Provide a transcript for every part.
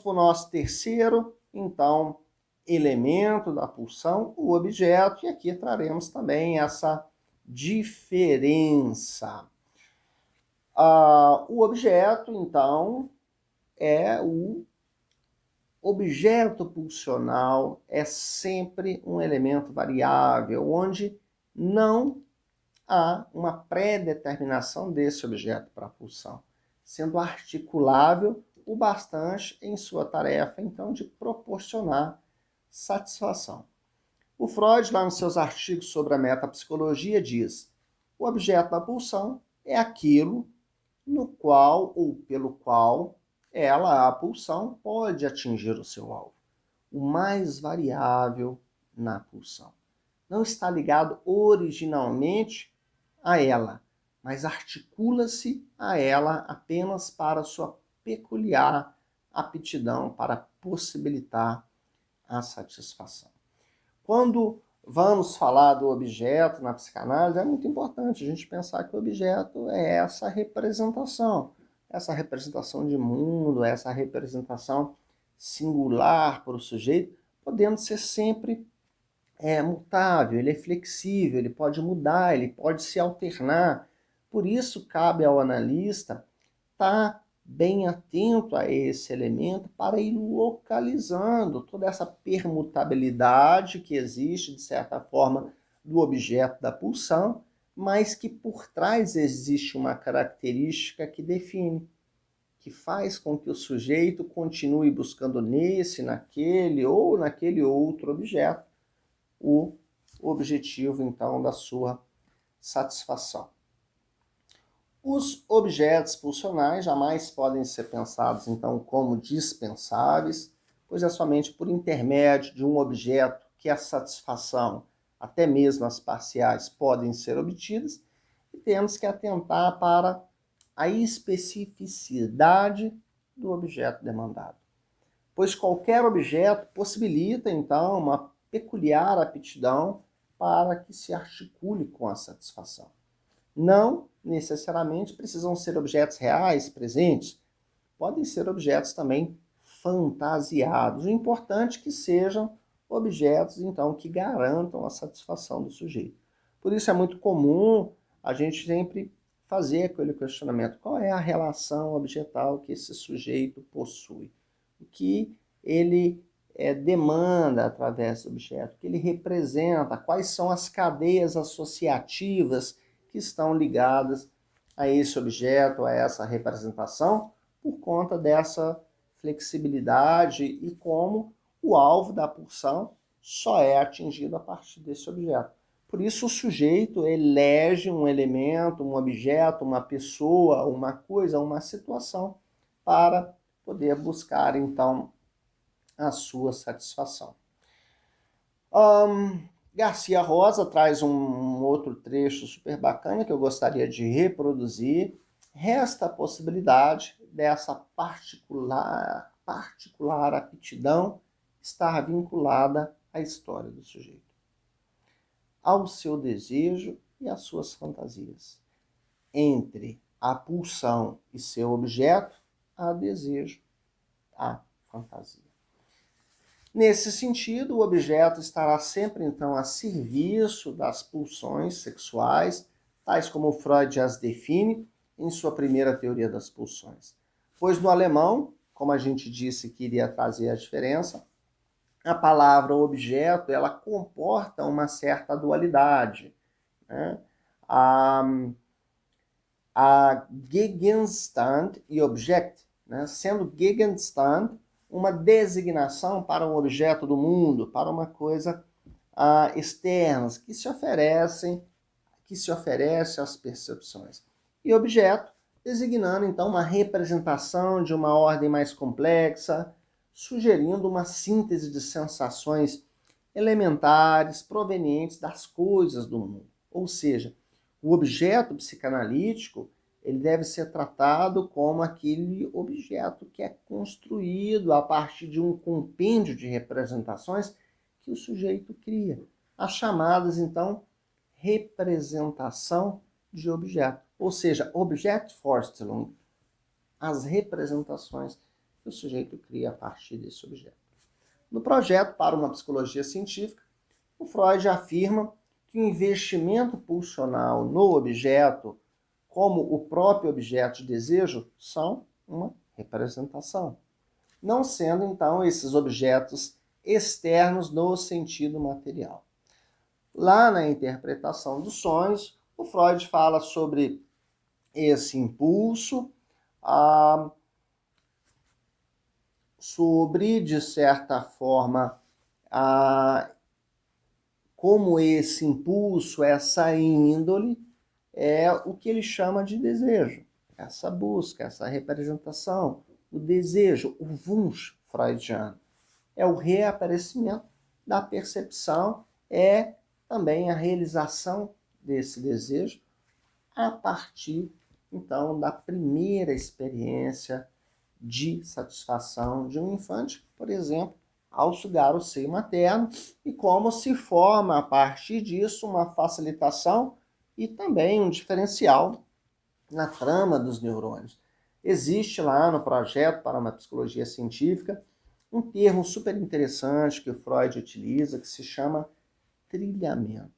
para o nosso terceiro, então, elemento da pulsão, o objeto, e aqui traremos também essa diferença. O objeto, então, o objeto pulsional é sempre um elemento variável, onde não há uma pré-determinação desse objeto para a pulsão, sendo articulável o bastante em sua tarefa, então, de proporcionar satisfação. O Freud, lá nos seus artigos sobre a metapsicologia, diz: o objeto da pulsão é aquilo no qual ou pelo qual a pulsão, pode atingir o seu alvo. O mais variável na pulsão. Não está ligado originalmente a ela, mas articula-se a ela apenas para sua peculiar aptidão para possibilitar a satisfação. Quando vamos falar do objeto na psicanálise, é muito importante a gente pensar que o objeto é essa representação de mundo, essa representação singular para o sujeito, podendo ser sempre mutável, ele é flexível, ele pode mudar, ele pode se alternar. Por isso, cabe ao analista estar bem atento a esse elemento para ir localizando toda essa permutabilidade que existe, de certa forma, do objeto da pulsão, mas que por trás existe uma característica que define, que faz com que o sujeito continue buscando nesse, naquele ou naquele outro objeto o objetivo, então, da sua satisfação. Os objetos pulsionais jamais podem ser pensados, então, como dispensáveis, pois é somente por intermédio de um objeto que a satisfação, até mesmo as parciais, podem ser obtidas, e temos que atentar para a especificidade do objeto demandado. Pois qualquer objeto possibilita, então, uma peculiar aptidão para que se articule com a satisfação. Não necessariamente precisam ser objetos reais, presentes. Podem ser objetos também fantasiados. O importante é que sejam objetos, então, que garantam a satisfação do sujeito. Por isso é muito comum a gente sempre fazer aquele questionamento: qual é a relação objetal que esse sujeito possui? O que ele demanda através do objeto, o que ele representa, quais são as cadeias associativas que estão ligadas a esse objeto, a essa representação, por conta dessa flexibilidade e como o alvo da pulsão só é atingido a partir desse objeto. Por isso o sujeito elege um elemento, um objeto, uma pessoa, uma coisa, uma situação para poder buscar, então, a sua satisfação. Garcia Rosa traz um outro trecho super bacana que eu gostaria de reproduzir. Resta a possibilidade dessa particular aptidão estar vinculada à história do sujeito, ao seu desejo e às suas fantasias. Entre a pulsão e seu objeto, há desejo, há fantasia. Nesse sentido, o objeto estará sempre, então, a serviço das pulsões sexuais, tais como Freud as define em sua primeira teoria das pulsões. Pois no alemão, como a gente disse que iria trazer a diferença, a palavra objeto, ela comporta uma certa dualidade, né? A Gegenstand e Objekt, né? Sendo Gegenstand uma designação para um objeto do mundo, para uma coisa externa, que se oferece às percepções. E objeto, designando então uma representação de uma ordem mais complexa, sugerindo uma síntese de sensações elementares provenientes das coisas do mundo. Ou seja, o objeto psicanalítico ele deve ser tratado como aquele objeto que é construído a partir de um compêndio de representações que o sujeito cria. As chamadas, então, representação de objeto. Ou seja, Objektvorstellung, as representações que o sujeito cria a partir desse objeto. No projeto para uma psicologia científica, o Freud afirma que o investimento pulsional no objeto, como o próprio objeto de desejo, são uma representação, não sendo então esses objetos externos no sentido material. Lá na interpretação dos sonhos, o Freud fala sobre esse impulso, sobre, de certa forma, como esse impulso, essa índole, é o que ele chama de desejo. Essa busca, essa representação, o desejo, o Wunsch freudiano. É o reaparecimento da percepção, é também a realização desse desejo a partir, então, da primeira experiência de satisfação de um infante, por exemplo, ao sugar o seio materno, e como se forma a partir disso uma facilitação e também um diferencial na trama dos neurônios. Existe lá no projeto para uma psicologia científica um termo super interessante que o Freud utiliza, que se chama trilhamento.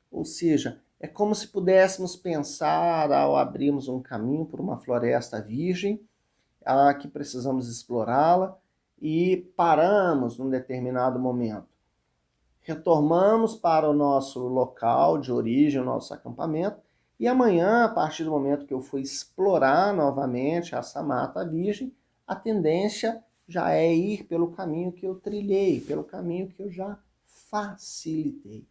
Ou seja, é como se pudéssemos pensar ao abrirmos um caminho por uma floresta virgem, que precisamos explorá-la, e paramos num determinado momento. Retornamos para o nosso local de origem, o nosso acampamento, e amanhã, a partir do momento que eu for explorar novamente essa mata virgem, a tendência já é ir pelo caminho que eu trilhei, pelo caminho que eu já facilitei.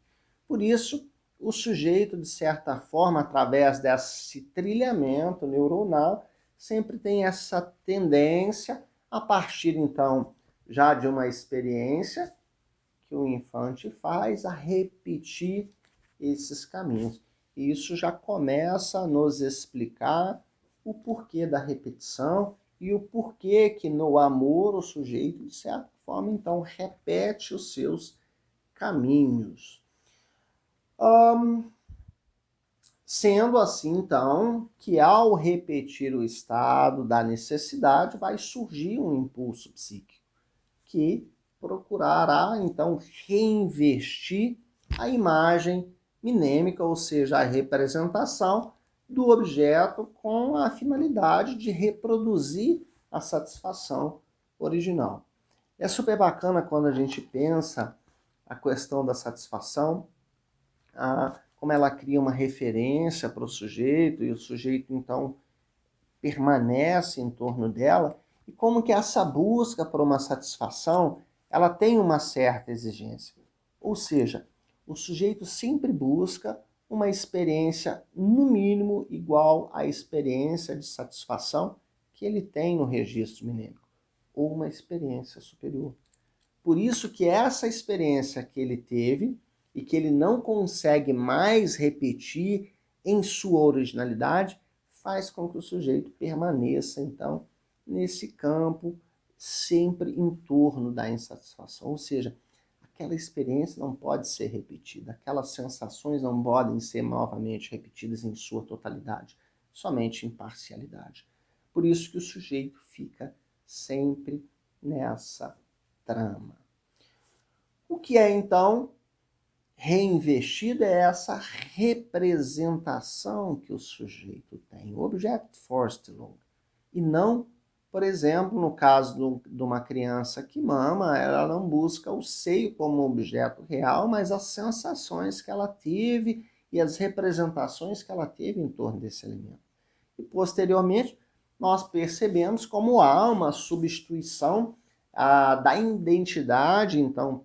Por isso, o sujeito, de certa forma, através desse trilhamento neuronal, sempre tem essa tendência, a partir, então, já de uma experiência que o infante faz, a repetir esses caminhos. E isso já começa a nos explicar o porquê da repetição e o porquê que no amor o sujeito, de certa forma, então, repete os seus caminhos. Sendo assim, então, que ao repetir o estado da necessidade, vai surgir um impulso psíquico que procurará, então, reinvestir a imagem minêmica, ou seja, a representação do objeto com a finalidade de reproduzir a satisfação original. É super bacana quando a gente pensa a questão da satisfação, como ela cria uma referência para o sujeito, e o sujeito, então, permanece em torno dela, e como que essa busca por uma satisfação, ela tem uma certa exigência. Ou seja, o sujeito sempre busca uma experiência, no mínimo, igual à experiência de satisfação que ele tem no registro minêmico, ou uma experiência superior. Por isso que essa experiência que ele teve e que ele não consegue mais repetir em sua originalidade, faz com que o sujeito permaneça, então, nesse campo, sempre em torno da insatisfação. Ou seja, aquela experiência não pode ser repetida, aquelas sensações não podem ser novamente repetidas em sua totalidade, somente em parcialidade. Por isso que o sujeito fica sempre nessa trama. O que é, então, reinvestido é essa representação que o sujeito tem, o Object-Vorstellung, e não, por exemplo, no caso de uma criança que mama, ela não busca o seio como objeto real, mas as sensações que ela teve e as representações que ela teve em torno desse elemento. E, posteriormente, nós percebemos como há uma substituição da identidade, então,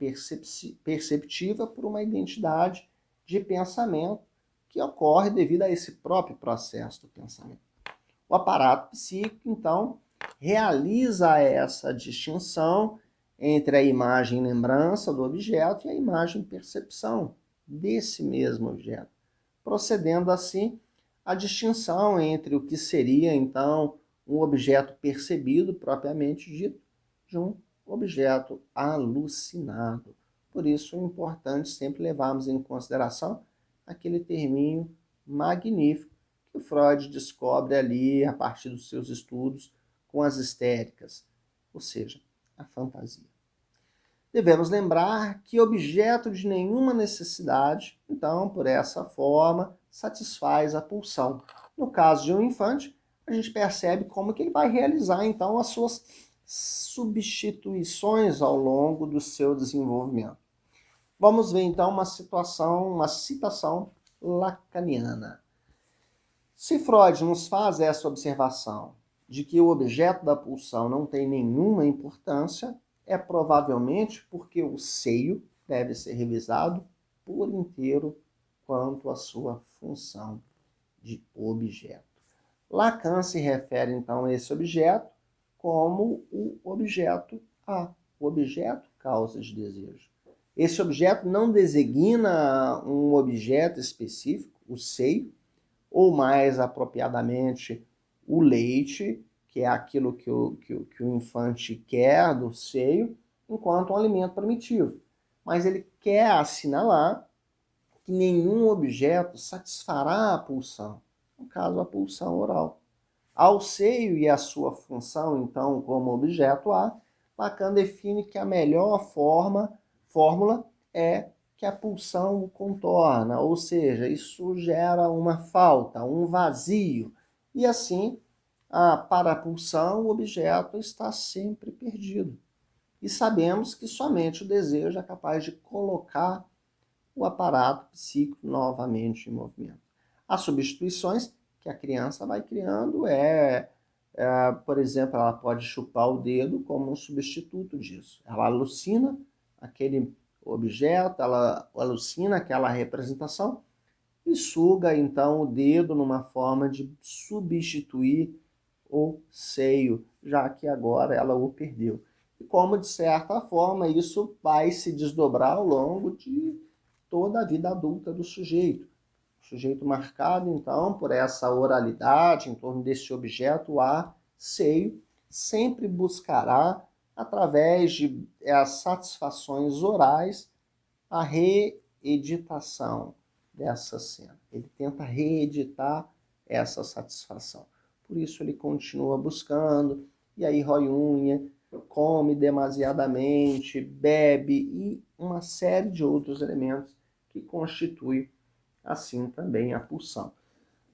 perceptiva por uma identidade de pensamento que ocorre devido a esse próprio processo do pensamento. O aparato psíquico, então, realiza essa distinção entre a imagem lembrança do objeto e a imagem percepção desse mesmo objeto, procedendo assim a distinção entre o que seria, então, um objeto percebido propriamente dito de um objeto alucinado. Por isso é importante sempre levarmos em consideração aquele terminho magnífico que o Freud descobre ali a partir dos seus estudos com as histéricas. ou seja, a fantasia. Devemos lembrar que objeto de nenhuma necessidade, então, por essa forma, satisfaz a pulsão. No caso de um infante, a gente percebe como que ele vai realizar, então, as suas substituições ao longo do seu desenvolvimento. Vamos ver, então, uma citação lacaniana. Se Freud nos faz essa observação de que o objeto da pulsão não tem nenhuma importância, é provavelmente porque o seio deve ser revisado por inteiro quanto à sua função de objeto. Lacan se refere então a esse objeto como o objeto A, o objeto causa de desejo. Esse objeto não designa um objeto específico, o seio, ou mais apropriadamente o leite, que é aquilo que o infante quer do seio, enquanto um alimento primitivo. Mas ele quer assinalar que nenhum objeto satisfará a pulsão, no caso a pulsão oral. Ao seio e a sua função, então, como objeto A, Lacan define que a melhor fórmula é que a pulsão o contorna, ou seja, isso gera uma falta, um vazio. E assim, para a pulsão, o objeto está sempre perdido. E sabemos que somente o desejo é capaz de colocar o aparato psíquico novamente em movimento. As substituições que a criança vai criando por exemplo, ela pode chupar o dedo como um substituto disso. Ela alucina aquele objeto, ela alucina aquela representação e suga então o dedo numa forma de substituir o seio, já que agora ela o perdeu. E como, de certa forma, isso vai se desdobrar ao longo de toda a vida adulta do sujeito. O sujeito marcado, então, por essa oralidade em torno desse objeto A, seio, sempre buscará, através de satisfações orais, a reeditação dessa cena. Ele tenta reeditar essa satisfação. Por isso ele continua buscando, e aí rói unha, come demasiadamente, bebe e uma série de outros elementos que constituem assim também a pulsão.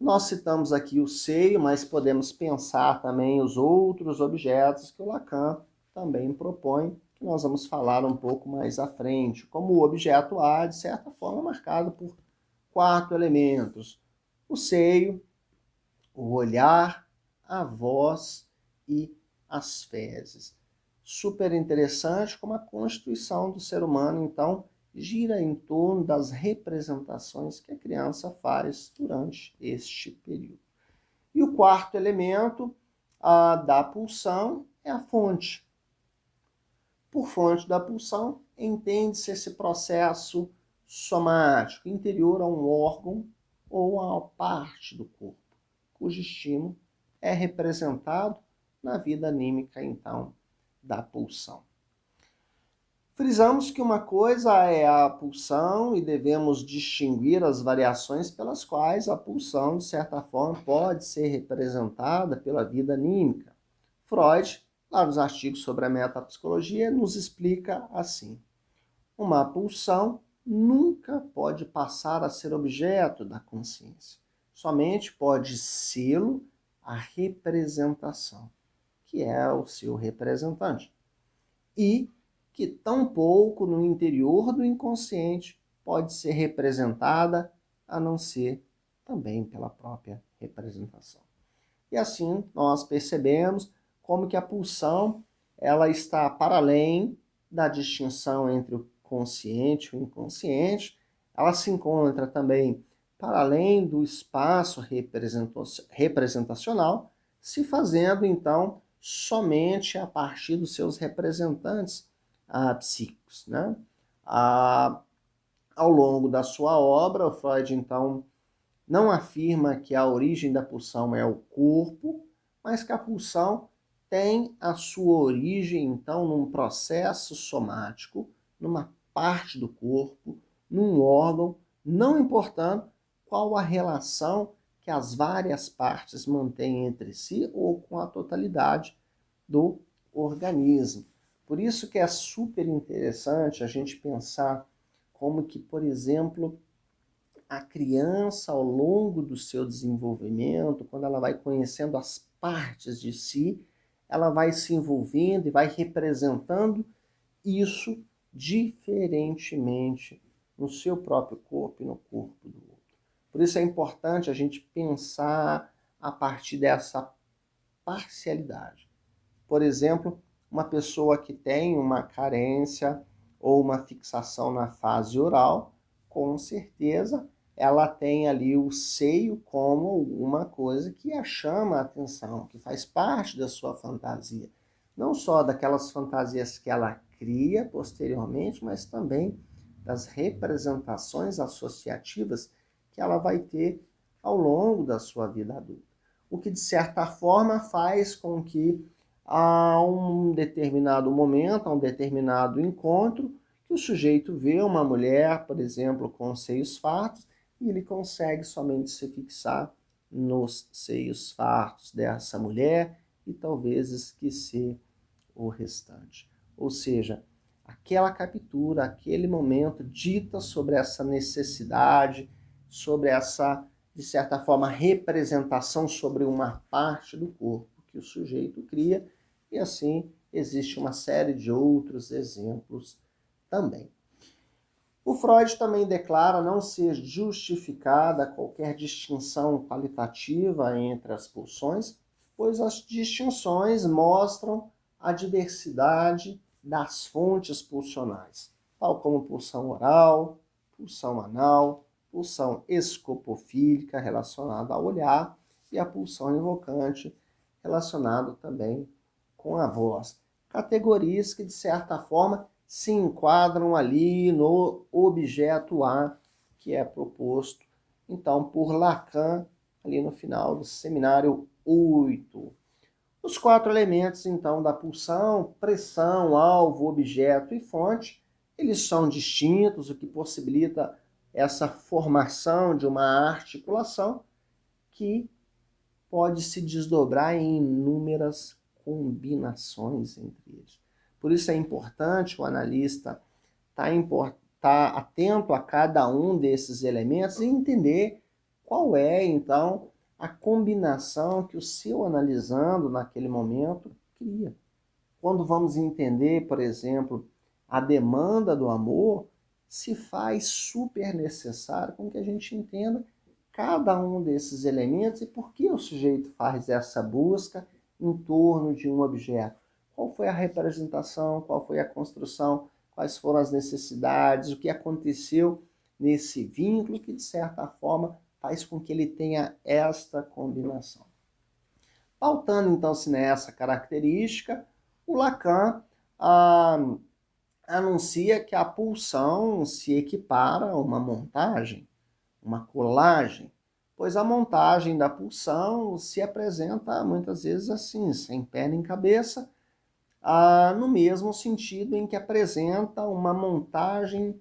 Nós citamos aqui o seio, mas podemos pensar também os outros objetos que o Lacan também propõe, que nós vamos falar um pouco mais à frente, como o objeto A, de certa forma, marcado por 4 elementos: o seio, o olhar, a voz e as fezes. Super interessante como a constituição do ser humano, então, gira em torno das representações que a criança faz durante este período. E o quarto elemento da pulsão é a fonte. Por fonte da pulsão, entende-se esse processo somático, interior a um órgão ou a uma parte do corpo, cujo estímulo é representado na vida anímica, então, da pulsão. Frisamos que uma coisa é a pulsão e devemos distinguir as variações pelas quais a pulsão, de certa forma, pode ser representada pela vida anímica. Freud, lá nos artigos sobre a metapsicologia, nos explica assim: uma pulsão nunca pode passar a ser objeto da consciência. Somente pode sê-lo a representação, que é o seu representante. E que tampouco no interior do inconsciente pode ser representada, a não ser também pela própria representação. E assim nós percebemos como que a pulsão ela está para além da distinção entre o consciente e o inconsciente, ela se encontra também para além do espaço representacional, se fazendo então somente a partir dos seus representantes psíquicos. Né? Ao longo da sua obra, o Freud, então, não afirma que a origem da pulsão é o corpo, mas que a pulsão tem a sua origem, então, num processo somático, numa parte do corpo, num órgão, não importando qual a relação que as várias partes mantêm entre si ou com a totalidade do organismo. Por isso que é super interessante a gente pensar como que, por exemplo, a criança, ao longo do seu desenvolvimento, quando ela vai conhecendo as partes de si, ela vai se envolvendo e vai representando isso diferentemente no seu próprio corpo e no corpo do outro. Por isso é importante a gente pensar a partir dessa parcialidade. Por exemplo, uma pessoa que tem uma carência ou uma fixação na fase oral, com certeza ela tem ali o seio como alguma coisa que a chama a atenção, que faz parte da sua fantasia. Não só daquelas fantasias que ela cria posteriormente, mas também das representações associativas que ela vai ter ao longo da sua vida adulta. O que, de certa forma, faz com que a um determinado momento, a um determinado encontro, que o sujeito vê uma mulher, por exemplo, com seios fartos, e ele consegue somente se fixar nos seios fartos dessa mulher e talvez esquecer o restante. Ou seja, aquela captura, aquele momento dita sobre essa necessidade, sobre essa, de certa forma, representação sobre uma parte do corpo que o sujeito cria, e assim existe uma série de outros exemplos também. O Freud também declara não ser justificada qualquer distinção qualitativa entre as pulsões, pois as distinções mostram a diversidade das fontes pulsionais, tal como pulsão oral, pulsão anal, pulsão escopofílica relacionada ao olhar e a pulsão invocante relacionada também com a voz. Categorias que, de certa forma, se enquadram ali no objeto A, que é proposto, então, por Lacan, ali no final do seminário 8. Os 4 elementos, então, da pulsão, pressão, alvo, objeto e fonte, eles são distintos, o que possibilita essa formação de uma articulação que pode se desdobrar em inúmeras combinações entre eles. Por isso é importante o analista estar atento a cada um desses elementos e entender qual é, então, a combinação que o seu analisando naquele momento cria. Quando vamos entender, por exemplo, a demanda do amor, se faz super necessário com que a gente entenda cada um desses elementos e por que o sujeito faz essa busca em torno de um objeto. Qual foi a representação, qual foi a construção, quais foram as necessidades, o que aconteceu nesse vínculo que, de certa forma, faz com que ele tenha esta combinação. Pautando, então-se nessa característica, o Lacan anuncia que a pulsão se equipara a uma montagem, uma colagem, pois a montagem da pulsão se apresenta muitas vezes assim, sem pé nem cabeça, no mesmo sentido em que apresenta uma montagem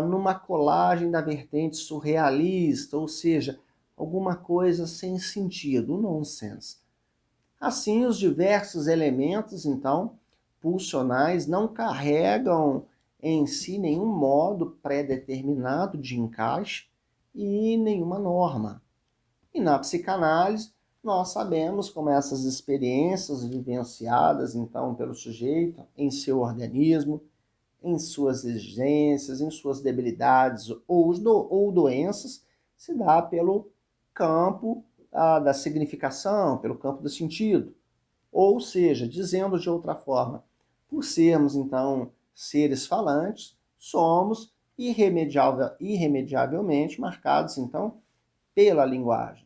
numa colagem da vertente surrealista, ou seja, alguma coisa sem sentido, nonsense. Assim, os diversos elementos, então, pulsionais não carregam em si nenhum modo pré-determinado de encaixe e nenhuma norma. E na psicanálise, nós sabemos como essas experiências vivenciadas, então, pelo sujeito em seu organismo, em suas exigências, em suas debilidades ou doenças, se dá pelo campo da significação, pelo campo do sentido. Ou seja, dizendo de outra forma, por sermos, então, seres falantes, somos irremediavelmente marcados, então, pela linguagem.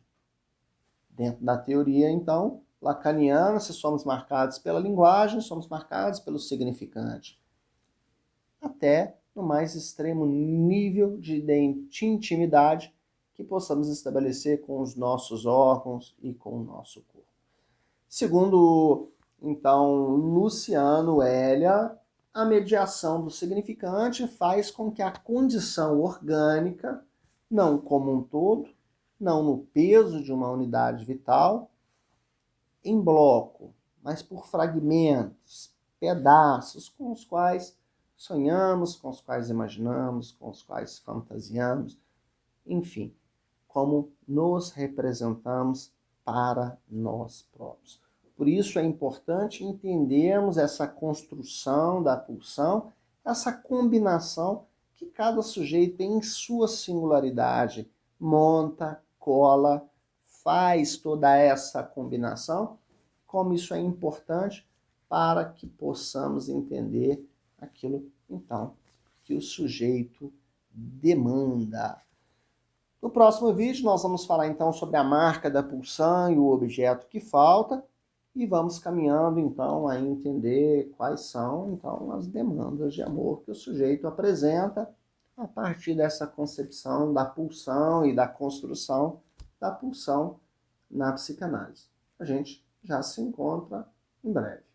Dentro da teoria, então, lacaniana, se somos marcados pela linguagem, somos marcados pelo significante. Até no mais extremo nível de intimidade que possamos estabelecer com os nossos órgãos e com o nosso corpo. Segundo, então, Luciano Elia, a mediação do significante faz com que a condição orgânica, não como um todo, não no peso de uma unidade vital, em bloco, mas por fragmentos, pedaços com os quais sonhamos, com os quais imaginamos, com os quais fantasiamos, enfim, como nos representamos para nós próprios. Por isso é importante entendermos essa construção da pulsão, essa combinação que cada sujeito tem em sua singularidade, monta, cola, faz toda essa combinação, como isso é importante para que possamos entender aquilo, então, que o sujeito demanda. No próximo vídeo, nós vamos falar então sobre a marca da pulsão e o objeto que falta, e vamos caminhando então a entender quais são então as demandas de amor que o sujeito apresenta a partir dessa concepção da pulsão e da construção da pulsão na psicanálise. A gente já se encontra em breve.